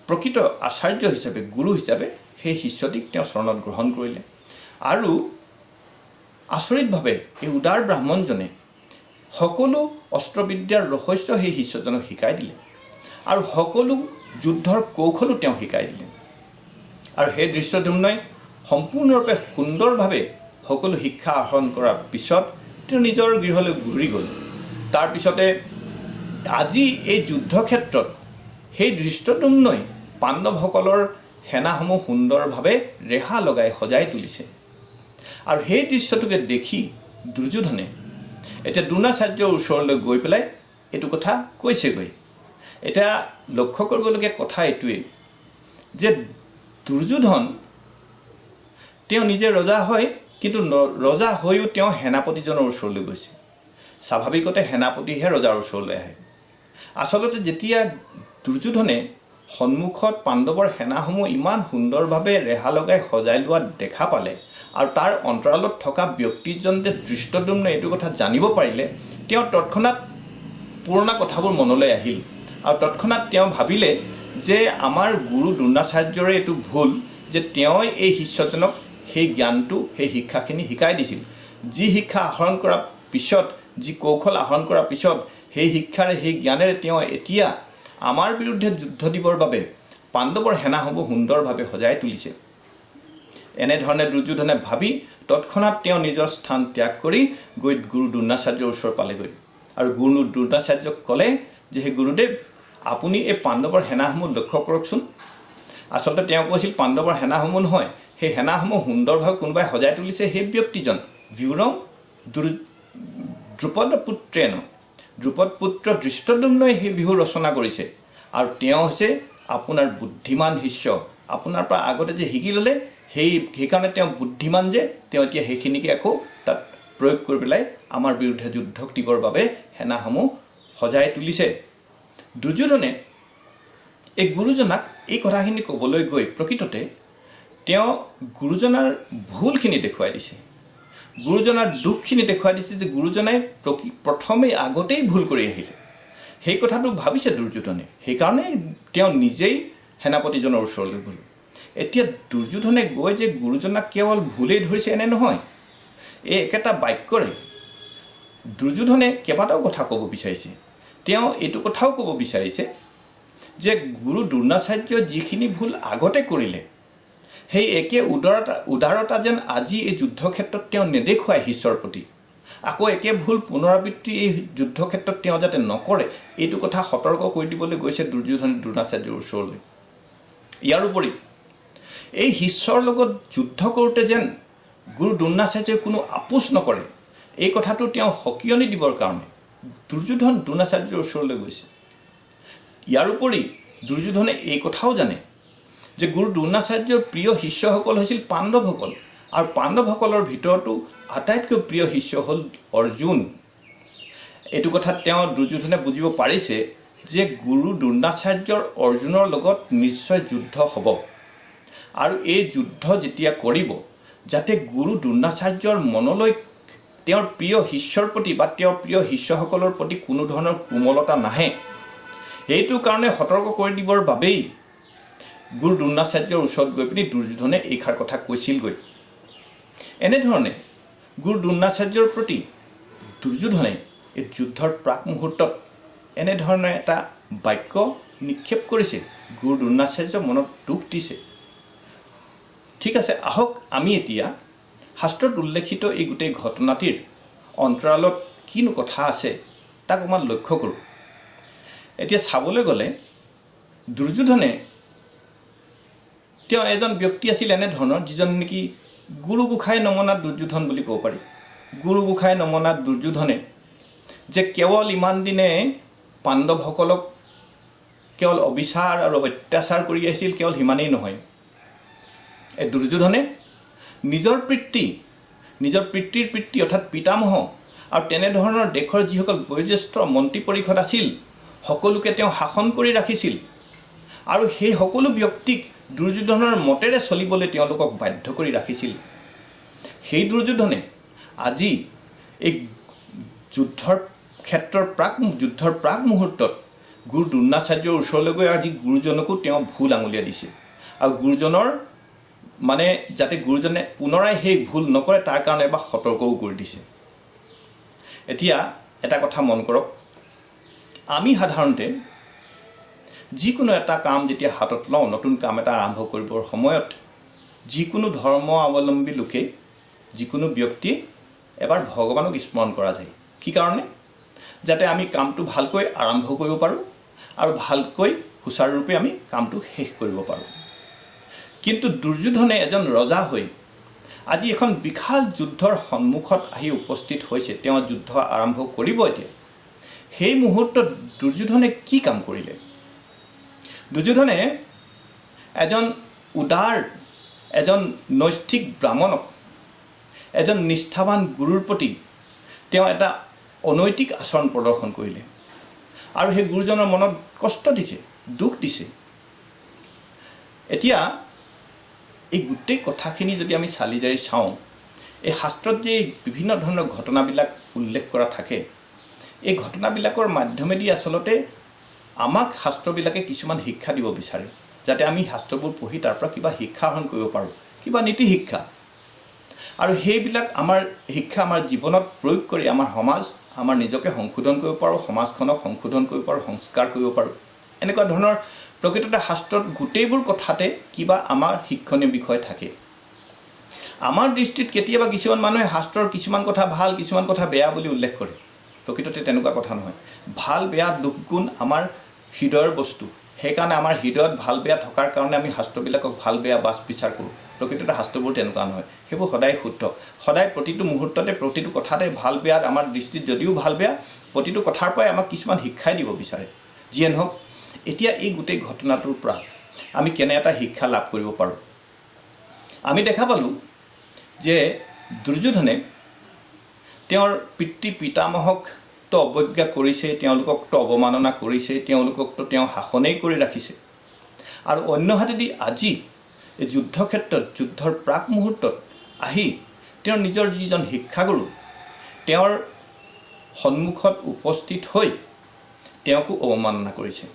প্ৰকৃত আচাৰ্য হিচাপে, গুৰু হিচাপে সেই শিষ্যটিক তেওঁ চৰণত গ্ৰহণ কৰিলে। আৰু আচৰিতভাৱে এই উদাৰ ব্ৰাহ্মণজনে সকলো অস্ত্ৰবিদ্যাৰ ৰহস্য সেই শিষ্যজনক শিকাই দিলে আৰু সকলো যুদ্ধৰ কৌশলো তেওঁ শিকাই দিলে। আৰু সেই ধৃষ্টদ্যুম্নই সম্পূৰ্ণৰূপে সুন্দৰভাৱে সকলো শিক্ষা আহৰণ কৰাৰ পিছত তেওঁ নিজৰ গৃহলৈ ঘূৰি গ'ল। তাৰপিছতে আজি এই যুদ্ধক্ষেত্ৰত সেই ধৃষ্টদ্যুম্নই পাণ্ডৱসকলৰ সেনাসমূহ সুন্দৰভাৱে ৰেহা লগাই সজাই তুলিছে। আৰু সেই দৃশ্যটোকে দেখি দুৰ্যোধনে এতিয়া দ্ৰোণাচাৰ্যৰ ওচৰলৈ গৈ পেলাই এইটো কথা কৈছেগৈ। এতিয়া লক্ষ্য কৰিবলগীয়া কথা এইটোৱেই যে দুৰ্যোধন তেওঁ নিজে ৰজা হয়, কিন্তু ৰজা হৈও তেওঁ সেনাপতিজনৰ ওচৰলৈ গৈছে। স্বাভাৱিকতে সেনাপতিহে ৰজাৰ ওচৰলৈ আহে। আচলতে যেতিয়া দুৰ্যোধনে সন্মুখত পাণ্ডৱৰ সেনাসমূহ ইমান সুন্দৰভাৱে ৰেহা লগাই সজাই লোৱা দেখা পালে আৰু তাৰ অন্তৰালত থকা ব্যক্তিজন যে ধৃষ্টদ্যুম্ন এইটো কথা জানিব পাৰিলে, তেওঁ তৎক্ষণাৎ পুৰণা কথাবোৰ মনলৈ আহিল আৰু তৎক্ষণাৎ তেওঁ ভাবিলে যে আমাৰ গুৰু দ্ৰোণাচাৰ্যৰে এইটো ভুল যে তেওঁ এই শিষ্যজনক সেই জ্ঞানটো, সেই শিক্ষাখিনি শিকাই দিছিল। যি শিক্ষা আহৰণ কৰাৰ পিছত, যি কৌশল আহৰণ কৰাৰ পিছত সেই শিক্ষাৰে, সেই জ্ঞানেৰে তেওঁ এতিয়া আমাৰ বিৰুদ্ধে যুদ্ধ দিবৰ বাবে পাণ্ডৱৰ সেনাসমূহ সুন্দৰভাৱে সজাই তুলিছে। এনেধৰণে দুৰ্যোধনে ভাবি তৎক্ষণাৎ তেওঁ নিজৰ স্থান ত্যাগ কৰি গৈ গুৰু দ্ৰোণাচাৰ্যৰ ওচৰ পালেগৈ আৰু গুৰু দ্ৰোণাচাৰ্যক ক'লে যে হে গুৰুদেৱ, আপুনি এই পাণ্ডৱৰ সেনাসমূহ লক্ষ্য কৰকচোন। আচলতে তেওঁ কৈছিল পাণ্ডৱৰ সেনাসমূহ নহয়, সেই সেনাসমূহ সুন্দৰভাৱে কোনোবাই সজাই তুলিছে সেই ব্যক্তিজন ভিউৰং দ্ৰুপদপুত্ৰেন, দ্ৰুপদ পুত্ৰ ধৃষ্টদ্যুম্নই সেই বিহু ৰচনা কৰিছে আৰু তেওঁ হৈছে আপোনাৰ বুদ্ধিমান শিষ্য। আপোনাৰ পৰা আগতে যে শিকি ল'লে সেইকাৰণে তেওঁ বুদ্ধিমান যে তেওঁ এতিয়া সেইখিনিকে আকৌ তাত প্ৰয়োগ কৰি পেলাই আমাৰ বিৰুদ্ধে যুদ্ধ দিবৰ বাবে সেনাসমূহ সজাই তুলিছে। দুৰ্যোধনে এই গুৰুজনাক এই কথাখিনি ক'বলৈ গৈ প্ৰকৃততে তেওঁ গুৰুজনাৰ ভুলখিনি দেখুৱাই দিছে, গুৰুজনাৰ দুখখিনি দেখুৱাই দিছে যে গুৰুজনাই প্ৰথমেই আগতেই ভুল কৰি আহিলে। সেই কথাটো ভাবিছে দুৰ্যোধনে, সেইকাৰণে তেওঁ নিজেই সেনাপতিজনৰ ওচৰলৈ গ'ল। এতিয়া দুৰ্যোধনে গৈ যে গুৰুজনাক কেৱল ভুলেই ধৰিছে এনে নহয়, এই একেটা বাক্যৰে দুৰ্যোধনে কেইবাটাও কথা ক'ব বিচাৰিছে। তেওঁ এইটো কথাও ক'ব বিচাৰিছে যে গুৰু দ্ৰোণাচাৰ্যই যিখিনি ভুল আগতে কৰিলে সেই একে উদাৰতা যেন আজি এই যুদ্ধক্ষেত্ৰত তেওঁ নেদেখুৱাই শিষ্যৰ প্ৰতি। আকৌ একে ভুল পুনৰাবৃত্তি এই যুদ্ধক্ষেত্ৰত তেওঁ যাতে নকৰে, এইটো কথা সতৰ্ক কৰি দিবলৈ গৈছে দুৰ্যোধনে দ্ৰোণাচাৰ্যৰ ওচৰলৈ। ইয়াৰোপৰি এই শিষ্যৰ লগত যুদ্ধ কৰোঁতে যেন গুৰু দ্ৰোণাচাৰ্যই কোনো আপোচ নকৰে, এই কথাটো তেওঁ সকিয়নি দিবৰ কাৰণে দুৰ্যোধন দ্ৰোণাচাৰ্যৰ ওচৰলৈ গৈছে। ইয়াৰোপৰি দুৰ্যোধনে এই কথাও জানে যে গুৰু দ্ৰোণাচাৰ্যৰ প্ৰিয় শিষ্যসকল হৈছিল পাণ্ডৱসকল আৰু পাণ্ডৱসকলৰ ভিতৰতো আটাইতকৈ প্ৰিয় শিষ্য হ'ল অৰ্জুন। এইটো কথাত তেওঁ দুৰ্যোধনে বুজিব পাৰিছে যে গুৰু দ্ৰোণাচাৰ্যৰ অৰ্জুনৰ লগত নিশ্চয় যুদ্ধ হ'ব আৰু এই যুদ্ধ যেতিয়া কৰিব যাতে গুৰু দ্ৰোণাচাৰ্যৰ মনলৈ তেওঁৰ প্ৰিয় শিষ্যৰ প্ৰতি বা তেওঁৰ প্ৰিয় শিষ্যসকলৰ প্ৰতি কোনো ধৰণৰ কোমলতা নাহে, এইটো কাৰণে সতৰ্ক কৰি দিবৰ বাবেই গুৰু দ্ৰোণাচাৰ্যৰ ওচৰত গৈ পিনি দুৰ্যোধনে এইষাৰ কথা কৈছিলগৈ। এনেধৰণে গুৰু দ্ৰোণাচাৰ্যৰ প্ৰতি দুৰ্যোধনে এই যুদ্ধৰ প্ৰাক মুহূৰ্তত এনেধৰণে এটা বাক্য নিক্ষেপ কৰিছে, গুৰু দ্ৰোণাচাৰ্য মনত দুখ দিছে। ঠিক আছে, আহক আমি এতিয়া শাস্ত্ৰত উল্লেখিত এই গোটেই ঘটনাটিৰ অন্তৰালত কিনো কথা আছে তাক অকণমান লক্ষ্য কৰোঁ। এতিয়া চাবলৈ গ'লে দুৰ্যোধনে তেওঁ এজন ব্যক্তি আছিল এনেধৰণৰ যিজন নেকি গুৰু গোসাঁই নমনা দুৰ্যোধন বুলি ক'ব পাৰি। গুৰু গোসাঁই নমনা দুৰ্যোধনে যে কেৱল ইমান দিনে পাণ্ডৱসকলক কেৱল অবিচাৰ আৰু অত্যাচাৰ কৰি আহিছিল, কেৱল সিমানেই নহয়, এই দুৰ্যোধনে নিজৰ পিতৃৰ পিতৃ অৰ্থাৎ পিতামহ আৰু তেনেধৰণৰ দেশৰ যিসকল বয়োজ্যেষ্ঠ মন্ত্ৰী পৰিষদ আছিল সকলোকে তেওঁ শাসন কৰি ৰাখিছিল আৰু সেই সকলো ব্যক্তিক দুৰ্যোধনৰ মতেৰে চলিবলৈ তেওঁলোকক বাধ্য কৰি ৰাখিছিল। সেই দুৰ্যোধনে আজি এই যুদ্ধৰ প্ৰাক মুহূৰ্তত গুৰু দ্ৰোণাচাৰ্যৰ ওচৰলৈ গৈ আজি গুৰুজনকো তেওঁ ভুল আঙুলিয়াই দিছে আৰু গুৰুজনৰ মানে যাতে গুৰুজনে পুনৰাই সেই ভুল নকৰে তাৰ কাৰণে এবাৰ সতৰ্কও কৰি দিছে। এতিয়া এটা কথা মন কৰক, আমি সাধাৰণতে যিকোনো এটা কাম যেতিয়া হাতত লওঁ, নতুন কাম এটা আৰম্ভ কৰিবৰ সময়ত যিকোনো ধৰ্ম অৱলম্বী লোকে, যিকোনো ব্যক্তিয়ে এবাৰ ভগৱানক স্মৰণ কৰা যায়। কি কাৰণে? যাতে আমি কামটো ভালকৈ আৰম্ভ কৰিব পাৰোঁ আৰু ভালকৈ সুচাৰুৰূপে আমি কামটো শেষ কৰিব পাৰোঁ। কিন্তু দুৰ্যোধনে এজন ৰজা হৈ আজি এখন বিশাল যুদ্ধৰ সন্মুখত আহি উপস্থিত হৈছে, তেওঁ যুদ্ধ আৰম্ভ কৰিব এতিয়া। সেই মুহূৰ্তত দুৰ্যোধনে কি কাম কৰিলে? দুৰ্যোধনে এজন উদাৰ, এজন নৈষ্ঠিক ব্ৰাহ্মণক, এজন নিষ্ঠাৱান গুৰুৰ প্ৰতি তেওঁ এটা অনৈতিক আচৰণ প্ৰদৰ্শন কৰিলে আৰু সেই গুৰুজনৰ মনত কষ্ট দিছে, দুখ দিছে। এতিয়া এই গোটেই কথাখিনি যদি আমি চালি জাৰি চাওঁ, এই শাস্ত্ৰত যে বিভিন্ন ধৰণৰ ঘটনাবিলাক উল্লেখ কৰা থাকে, এই ঘটনাবিলাকৰ মাধ্যমেদি আচলতে আমাক শাস্ত্ৰবিলাকে কিছুমান শিক্ষা দিব বিচাৰে, যাতে আমি শাস্ত্ৰবোৰ পঢ়ি তাৰ পৰা কিবা শিক্ষা আহৰণ কৰিব পাৰোঁ, কিবা নীতি শিক্ষা। আৰু সেইবিলাক আমাৰ শিক্ষা আমাৰ জীৱনত প্ৰয়োগ কৰি আমাৰ সমাজ, আমাৰ নিজকে সংশোধন কৰিব পাৰোঁ, সমাজখনক সংশোধন কৰিব পাৰোঁ, সংস্কাৰ কৰিব পাৰোঁ। এনেকুৱা ধৰণৰ প্ৰকৃততে শাস্ত্ৰত গোটেইবোৰ কথাতে কিবা আমাৰ শিক্ষণীয় বিষয় থাকে। আমাৰ দৃষ্টিত কেতিয়াবা কিছুমান মানুহে শাস্ত্ৰৰ কিছুমান কথা ভাল, কিছুমান কথা বেয়া বুলি উল্লেখ কৰে। প্ৰকৃততে তেনেকুৱা কথা নহয়। ভাল বেয়া দুখ গুণ আমাৰ হৃদয়ৰ বস্তু, সেইকাৰণে আমাৰ হৃদয়ত ভাল বেয়া থকাৰ কাৰণে আমি শাস্ত্ৰবিলাকক ভাল বেয়া বাছ বিচাৰ কৰোঁ। প্ৰকৃততে শাস্ত্ৰবোৰ তেনেকুৱা নহয়, সেইবোৰ সদায় শুদ্ধ। সদায় প্ৰতিটো মুহূৰ্ততে প্ৰতিটো কথাতে ভাল বেয়া আমাৰ দৃষ্টিত যদিও ভাল বেয়া, প্ৰতিটো কথাৰ পৰাই আমাক কিছুমান শিক্ষাই দিব বিচাৰে। যিয়ে নহওক, এতিয়া এই গোটেই ঘটনাটোৰ পৰা আমি কেনে এটা শিক্ষা লাভ কৰিব পাৰোঁ? আমি দেখা পালোঁ যে দুৰ্যোধনে তেওঁৰ পিতৃ পিতামহকতো অৱজ্ঞা কৰিছে, তেওঁলোককতো অৱমাননা কৰিছে, তেওঁলোককতো তেওঁ শাসনেই কৰি ৰাখিছে। আৰু অন্যহাতেদি আজি এই যুদ্ধক্ষেত্ৰত, যুদ্ধৰ প্ৰাক মুহূৰ্তত আহি তেওঁৰ নিজৰ যিজন শিক্ষাগুৰু, তেওঁৰ সন্মুখত উপস্থিত হৈ তেওঁকো অৱমাননা কৰিছে।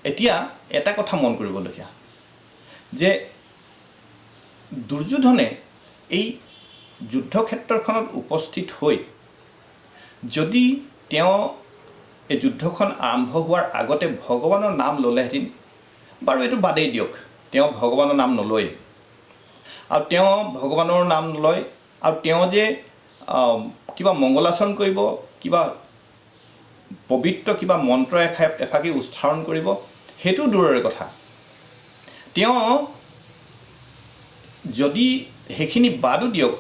এতিয়া এটা কথা মন কৰিবলগীয়া যে দুৰ্যোধনে এই যুদ্ধক্ষেত্ৰখনত উপস্থিত হৈ যদি তেওঁ এই যুদ্ধখন আৰম্ভ হোৱাৰ আগতে ভগৱানৰ নাম ল'লেহেঁতেন, বাৰু এইটো বাদেই দিয়ক, তেওঁ ভগৱানৰ নাম নলয়। আৰু তেওঁ ভগৱানৰ নাম নলয় আৰু তেওঁ যে কিবা মংগলাচৰণ কৰিব, কিবা পবিত্ৰ কিবা মন্ত্ৰ এফাকি উচ্চাৰণ কৰিব, সেইটো দূৰৰে কথা। তেওঁ যদি সেইখিনি বাদো দিয়ক,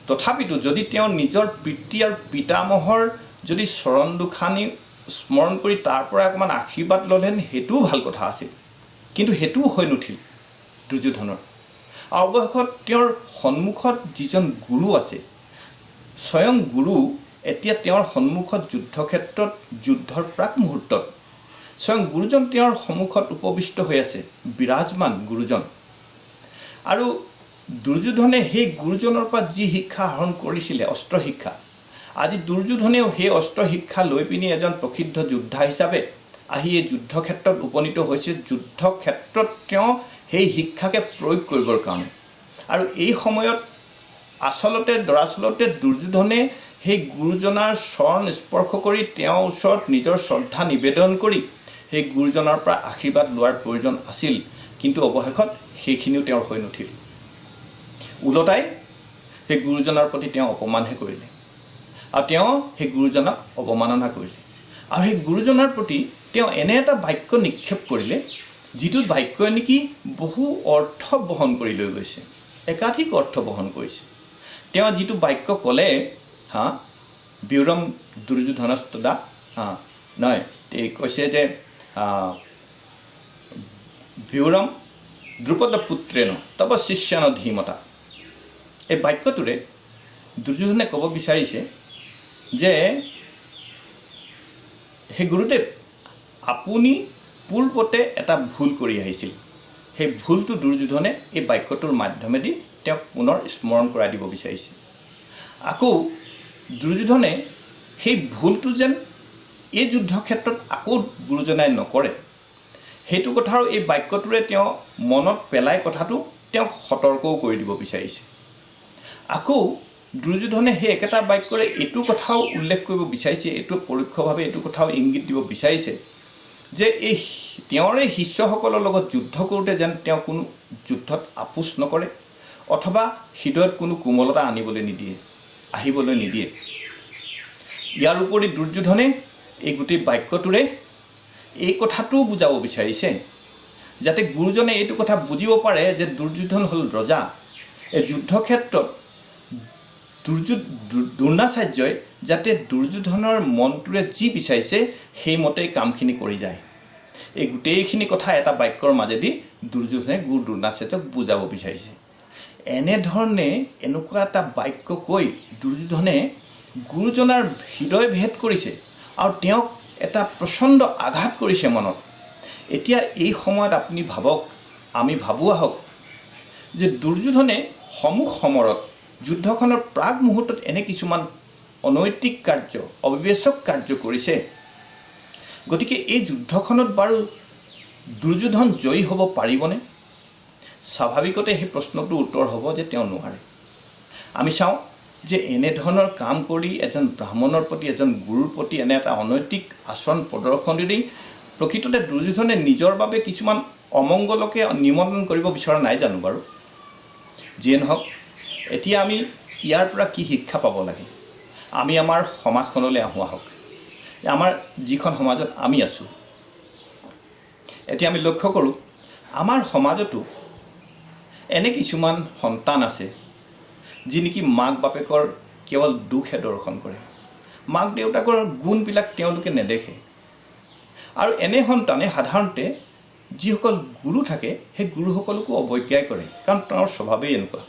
তথাপিতো যদি তেওঁ নিজৰ পিতৃ আৰু পিতামহৰ যদি চৰণ দুখানি স্মৰণ কৰি তাৰ পৰা অকণমান আশীৰ্বাদ ল'লেহেঁতেন, সেইটোও ভাল কথা আছিল। কিন্তু সেইটোও হৈ নুঠিল দুৰ্যোধনৰ। অৱশেষত তেওঁৰ সন্মুখত যিজন গুৰু আছে, স্বয়ং গুৰু এতিয়া তেওঁৰ সন্মুখত যুদ্ধক্ষেত্ৰত, যুদ্ধৰ প্ৰাক মুহূৰ্তত স্বয়ং গুৰুজন তেওঁৰ সন্মুখত উপবিষ্ট হৈ আছে, বিৰাজমান গুৰুজন। আৰু দুৰ্যোধনে সেই গুৰুজনৰ পৰা যি শিক্ষা আহৰণ কৰিছিলে, অস্ত্ৰ শিক্ষা, আজি দুৰ্যোধনেও সেই অস্ত্ৰ শিক্ষা লৈ পিনি এজন প্ৰসিদ্ধ যোদ্ধা হিচাপে আহি এই যুদ্ধক্ষেত্ৰত উপনীত হৈছে। যুদ্ধক্ষেত্ৰত তেওঁ সেই শিক্ষাকে প্ৰয়োগ কৰিবৰ কাৰণে। আৰু এই সময়ত দৰাচলতে দুৰ্যোধনে সেই গুৰুজনাৰ চৰণ স্পৰ্শ কৰি তেওঁৰ ওচৰত নিজৰ শ্ৰদ্ধা নিবেদন কৰি সেই গুৰুজনৰ পৰা আশীৰ্বাদ লোৱাৰ প্ৰয়োজন আছিল। কিন্তু অৱশেষত সেইখিনিও তেওঁৰ হৈ নুঠিল। ওলোটাই সেই গুৰুজনৰ প্ৰতি তেওঁ অপমানহে কৰিলে আৰু তেওঁ সেই গুৰুজনক অৱমাননা কৰিলে। আৰু সেই গুৰুজনৰ প্ৰতি তেওঁ এনে এটা বাক্য নিক্ষেপ কৰিলে, যিটো বাক্যই নেকি বহু অৰ্থ বহন কৰি লৈ গৈছে, একাধিক অৰ্থ বহন কৰিছে। তেওঁ যিটো বাক্য ক'লে, বিউৰম দুৰ্যোধনস্তদা, নহয়, কৈছে যে বিউৰম দ্ৰুপদ পুত্ৰেণ তব শিষ্যান ধীমতা। এই বাক্যটোৰে দুৰ্যোধনে ক'ব বিচাৰিছে যে হে গুৰুদেৱ, আপুনি পূৰ্বতে এটা ভুল কৰি আহিছিল, সেই ভুলটো দুৰ্যোধনে এই বাক্যটোৰ মাধ্যমেদি তেওঁক পুনৰ স্মৰণ কৰাই দিব বিচাৰিছে। আকৌ দুৰ্যোধনে সেই ভুলটো যেন এই যুদ্ধক্ষেত্ৰত আকৌ গুৰুজনাই নকৰে, সেইটো কথাও এই বাক্যটোৰে তেওঁ মনত পেলাই কথাটো তেওঁক সতৰ্কও কৰি দিব বিচাৰিছে। আকৌ দুৰ্যোধনে সেই একেটা বাক্যৰে এইটো কথাও উল্লেখ কৰিব বিচাৰিছে, এইটো পৰোক্ষভাৱে এইটো কথাও ইংগিত দিব বিচাৰিছে যে এই তেওঁৰে শিষ্যসকলৰ লগত যুদ্ধ কৰোঁতে যেন তেওঁ কোনো যুদ্ধত আপোচ নকৰে অথবা হৃদয়ত কোনো কোমলতা আহিবলৈ নিদিয়ে। ইয়াৰ উপৰি দুৰ্যোধনে এই গোটেই বাক্যটোৰে এই কথাটোও বুজাব বিচাৰিছে যাতে গুৰুজনে এইটো কথা বুজিব পাৰে যে দুৰ্যোধন হ'ল ৰজা। এই যুদ্ধক্ষেত্ৰত দ্ৰোণাচাৰ্যই যাতে দুৰ্যোধনৰ মনটোৰে যি বিচাৰিছে সেইমতেই কামখিনি কৰি যায়। এই গোটেইখিনি কথা এটা বাক্যৰ মাজেদি দুৰ্যোধনে গুৰু দ্ৰোণাচাৰ্যক বুজাব বিচাৰিছে। এনেধৰণে এনেকুৱা এটা বাক্য কৈ দুৰ্যোধনে গুৰুজনাৰ হৃদয় ভেদ কৰিছে আৰু তেওঁক এটা প্ৰচণ্ড আঘাত কৰিছে মনত। এতিয়া এই সময়ত আপুনি ভাবক, আমি ভাবোঁ আহক যে দুৰ্যোধনে সমুখ সমৰত যুদ্ধখনৰ প্ৰাক মুহূৰ্তত এনে কিছুমান অনৈতিক কাৰ্য, অবিবেচক কাৰ্য কৰিছে। গতিকে এই যুদ্ধখনত বাৰু দুৰ্যোধন জয়ী হ'ব পাৰিবনে? স্বাভাৱিকতে সেই প্ৰশ্নটোৰ উত্তৰ হ'ব যে তেওঁ নোৱাৰে। আমি চাওঁ যে এনেধৰণৰ কাম কৰি এজন ব্ৰাহ্মণৰ প্ৰতি, এজন গুৰুৰ প্ৰতি এনে এটা অনৈতিক আচৰণ প্ৰদৰ্শনেৰেই প্ৰকৃততে দুৰ্যোধনে নিজৰ বাবে কিছুমান অমংগলকে নিমন্ত্ৰণ কৰিব বিচৰা নাই জানো বাৰু? যিয়ে নহওক, এতিয়া আমি ইয়াৰ পৰা কি শিক্ষা পাব লাগে? আমি আমাৰ সমাজখনলৈ আহক। আমাৰ যিখন সমাজত আমি আছোঁ, এতিয়া আমি লক্ষ্য কৰোঁ আমাৰ সমাজতো এনে কিছুমান সন্তান আছে যি নেকি মাক বাপেকৰ কেৱল দুখহে দৰ্শন কৰে, মাক দেউতাকৰ গুণবিলাক তেওঁলোকে নেদেখে। আৰু এনে সন্তানে সাধাৰণতে যিসকল গুৰু থাকে সেই গুৰুসকলকো অৱজ্ঞাই কৰে, কাৰণ তেওঁৰ স্বভাৱেই এনেকুৱা।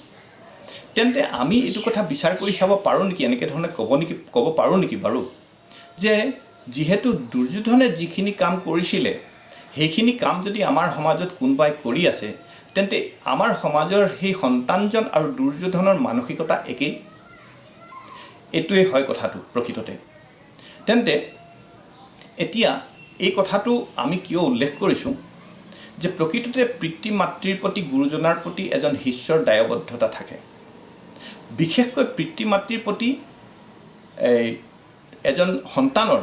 তেন্তে আমি এইটো কথা বিচাৰ কৰি চাব পাৰোঁ নেকি, এনেকৈ ধৰণে ক'ব পাৰোঁ নেকি বাৰু যে যিহেতু দুৰ্যোধনে যিখিনি কাম কৰিছিলে সেইখিনি কাম যদি আমাৰ সমাজত কোনোবাই কৰি আছে, তেন্তে আমাৰ সমাজৰ সেই সন্তানজন আৰু দুৰ্যোধনৰ মানসিকতা একেই। এইটোৱে হয় কথাটো প্ৰকৃততে। তেন্তে এতিয়া এই কথাটো আমি কিয় উল্লেখ কৰিছোঁ যে প্ৰকৃততে পিতৃ মাতৃৰ প্ৰতি, গুৰুজনাৰ প্ৰতি এজন শিষ্যৰ দায়বদ্ধতা থাকে। বিশেষকৈ পিতৃ মাতৃৰ প্ৰতি এজন সন্তানৰ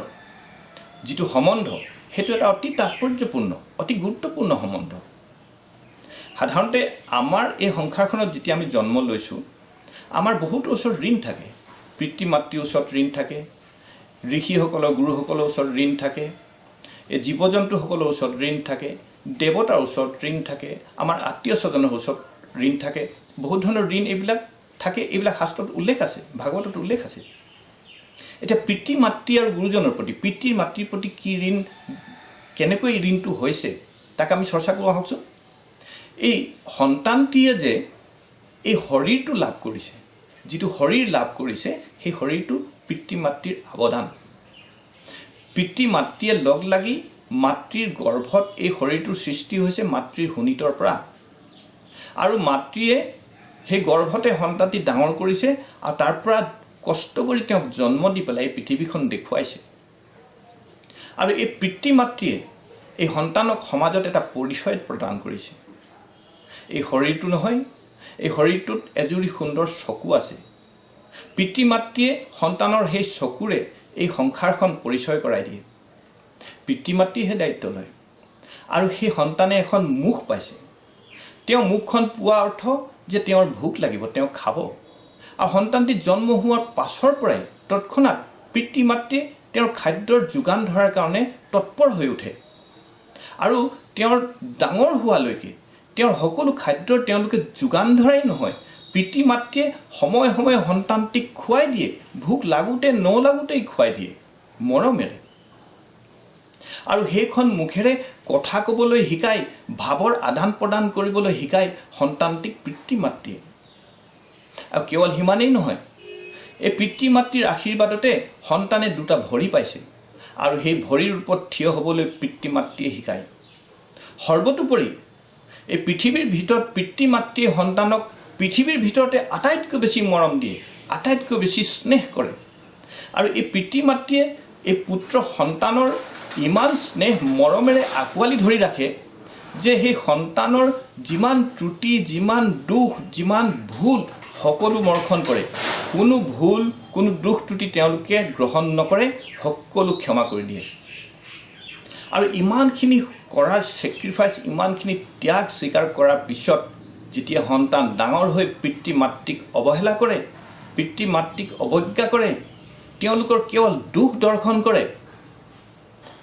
যিটো সম্বন্ধ, সেইটো এটা অতি তাৎপৰ্যপূৰ্ণ, অতি গুৰুত্বপূৰ্ণ সম্বন্ধ। সাধাৰণতে আমাৰ এই সংসাৰখনত যেতিয়া আমি জন্ম লৈছোঁ, আমাৰ বহুতো ওচৰত ঋণ থাকে। পিতৃ মাতৃৰ ওচৰত ঋণ থাকে, ঋষিসকলৰ, গুৰুসকলৰ ওচৰত ঋণ থাকে, এই জীৱ জন্তুসকলৰ ওচৰত ঋণ থাকে, দেৱতাৰ ওচৰত ঋণ থাকে, আমাৰ আত্মীয় স্বজনৰ ওচৰত ঋণ থাকে। বহুত ধৰণৰ ঋণ এইবিলাক থাকে, এইবিলাক শাস্ত্ৰত উল্লেখ আছে, ভাগৱতত উল্লেখ আছে। এতিয়া পিতৃ মাতৃ আৰু গুৰুজনৰ প্ৰতি, পিতৃ মাতৃৰ প্ৰতি কি ঋণ, কেনেকৈ ঋণটো হৈছে তাক আমি চৰ্চা কৰোঁ আহকচোন। এই সন্তানটিয়ে যে এই শৰীৰটো লাভ কৰিছে, যিটো শৰীৰ লাভ কৰিছে, সেই শৰীৰটো পিতৃ মাতৃৰ অৱদান। পিতৃ মাতৃয়ে লগ লাগি মাতৃৰ গৰ্ভত এই শৰীৰটোৰ সৃষ্টি হৈছে মাতৃৰ শোণিতৰ পৰা, আৰু মাতৃয়ে সেই গৰ্ভতে সন্তানটি ডাঙৰ কৰিছে আৰু তাৰ পৰা কষ্ট কৰি তেওঁক জন্ম দি পেলাই এই পৃথিৱীখন দেখুৱাইছে। আৰু এই পিতৃ মাতৃয়ে এই সন্তানক সমাজত এটা পৰিচয় প্ৰদান কৰিছে। এই শৰীৰটো নহয়, এই শৰীৰটোত এজুৰি সুন্দৰ চকু আছে। পিতৃ মাতৃয়ে সন্তানৰ সেই চকুৰে এই সংসাৰখন পৰিচয় কৰাই দিয়ে। পিতৃ মাতৃহে দায়িত্ব লয়। আৰু সেই সন্তানে এখন মুখ পাইছে। তেওঁ মুখখন পোৱা অৰ্থ যে তেওঁৰ ভোক লাগিব, তেওঁ খাব। আৰু সন্তানটি জন্ম হোৱাৰ পাছৰ পৰাই তৎক্ষণাৎ পিতৃ মাতৃয়ে তেওঁৰ খাদ্যৰ যোগান ধৰাৰ কাৰণে তৎপৰ হৈ উঠে। আৰু তেওঁৰ ডাঙৰ হোৱালৈকে তেওঁৰ সকলো খাদ্যৰ তেওঁলোকে যোগান ধৰাই নহয়, পিতৃ মাতৃয়ে সময়ে সময়ে সন্তানটিক খুৱাই দিয়ে, ভোক লাগোঁতে নলাগোঁতেই খুৱাই দিয়ে মৰমেৰে। আৰু সেইখন মুখেৰে কথা ক'বলৈ শিকাই, ভাৱৰ আদান প্ৰদান কৰিবলৈ শিকাই সন্তানটিক পিতৃ মাতৃয়ে। আৰু কেৱল সিমানেই নহয়, এই পিতৃ মাতৃৰ আশীৰ্বাদতে সন্তানে দুটা ভৰি পাইছে, আৰু সেই ভৰিৰ ওপৰত থিয় হ'বলৈ পিতৃ মাতৃয়ে শিকায়। সৰ্বতোপৰি এই পৃথিৱীৰ ভিতৰত পিতৃ মাতৃয়ে সন্তানক পৃথিৱীৰ ভিতৰতে আটাইতকৈ বেছি মৰম দিয়ে, আটাইতকৈ বেছি স্নেহ কৰে। আৰু এই পিতৃ মাতৃয়ে এই পুত্ৰ সন্তানৰ ইমান স্নেহ মৰমেৰে আঁকোৱালি ধৰি ৰাখে যে সেই সন্তানৰ যিমান ত্ৰুটি, যিমান দুখ, যিমান ভুল সকলো মৰ্ষণ কৰে। কোনো ভুল, কোনো দুখ ত্ৰুটি তেওঁলোকে গ্ৰহণ নকৰে, সকলো ক্ষমা কৰি দিয়ে। আৰু ইমানখিনি কৰাৰ ছেক্ৰিফাইচ, ইমানখিনি ত্যাগ স্বীকাৰ কৰাৰ পিছত যেতিয়া সন্তান ডাঙৰ হৈ পিতৃ মাতৃক অৱহেলা কৰে, পিতৃ মাতৃক অৱজ্ঞা কৰে, তেওঁলোকৰ কেৱল দুখ দৰ্শন কৰে,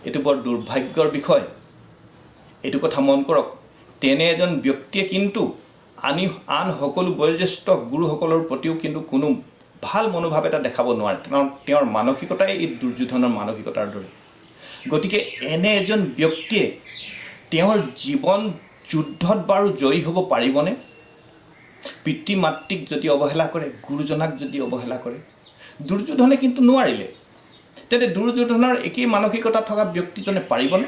এইটো বৰ দুৰ্ভাগ্যৰ বিষয়। এইটো কথা মন কৰক, তেনে এজন ব্যক্তিয়ে কিন্তু আন সকলো বয়োজ্যেষ্ঠ গুৰুসকলৰ প্ৰতিও কিন্তু কোনো ভাল মনোভাৱ এটা দেখাব নোৱাৰে, কাৰণ তেওঁৰ মানসিকতাই এই দুৰ্যোধনৰ মানসিকতাৰ দৰে। গতিকে এনে এজন ব্যক্তিয়ে তেওঁৰ জীৱন যুদ্ধত বাৰু জয়ী হ'ব পাৰিবনে? পিতৃ মাতৃক যদি অৱহেলা কৰে, গুৰুজনাক যদি অৱহেলা কৰে। দুৰ্যোধনে কিন্তু নোৱাৰিলে। তেন্তে দুৰ্যোধনৰ একেই মানসিকতা থকা ব্যক্তিজনে পাৰিবনে?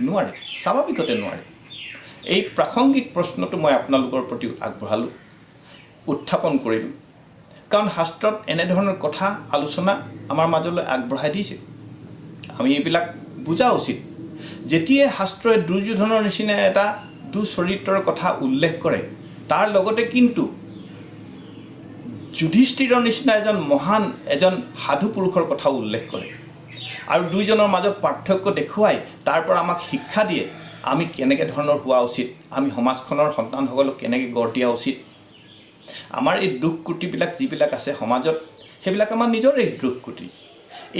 নোৱাৰে, স্বাভাৱিকতে নোৱাৰে। এই প্ৰাসংগিক প্ৰশ্নটো মই আপোনালোকৰ প্ৰতি আগবঢ়ালোঁ, উত্থাপন কৰিলোঁ, কাৰণ শাস্ত্ৰত এনেধৰণৰ কথা আলোচনা আমাৰ মাজলৈ আগবঢ়াই দিছে। আমি এইবিলাক বুজা উচিত। যেতিয়াই শাস্ত্ৰই দুৰ্যোধনৰ নিচিনা এটা দুচৰিত্ৰৰ কথা উল্লেখ কৰে, তাৰ লগতে কিন্তু যুধিষ্ঠিৰৰ নিচিনা এজন সাধু পুৰুষৰ কথা উল্লেখ কৰে আৰু দুইজনৰ মাজত পাৰ্থক্য দেখুৱাই তাৰ পৰা আমাক শিক্ষা দিয়ে আমি কেনেকৈ ধৰণৰ হোৱা উচিত, আমি সমাজখনৰ সন্তানসকলক কেনেকৈ গঢ় দিয়া উচিত। আমাৰ এই দুখ ক্ৰুটিবিলাক যিবিলাক আছে সমাজত, সেইবিলাক আমাৰ নিজৰে দুখ ক্ৰুটি।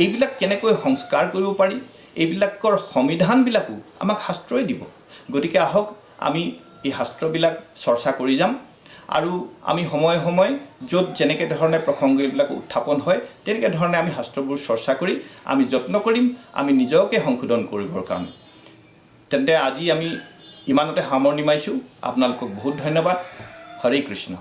এইবিলাক কেনেকৈ সংস্কাৰ কৰিব পাৰি, এইবিলাকৰ সমিধানবিলাকো আমাক শাস্ত্ৰই দিব। গতিকে আহক আমি এই শাস্ত্ৰবিলাক চৰ্চা কৰি যাম আৰু আমি সময়ে সময়ে য'ত যেনেকৈ ধৰণে প্ৰসংগ এইবিলাক উত্থাপন হয় তেনেকৈ ধৰণে আমি শাস্ত্ৰবোৰ চৰ্চা কৰি আমি যত্ন কৰিম আমি নিজকে সংশোধন কৰিবৰ কাৰণে। তেন্তে আজি আমি ইমানতে সামৰণি মাৰিছোঁ। আপোনালোকক বহুত ধন্যবাদ। হৰে কৃষ্ণ।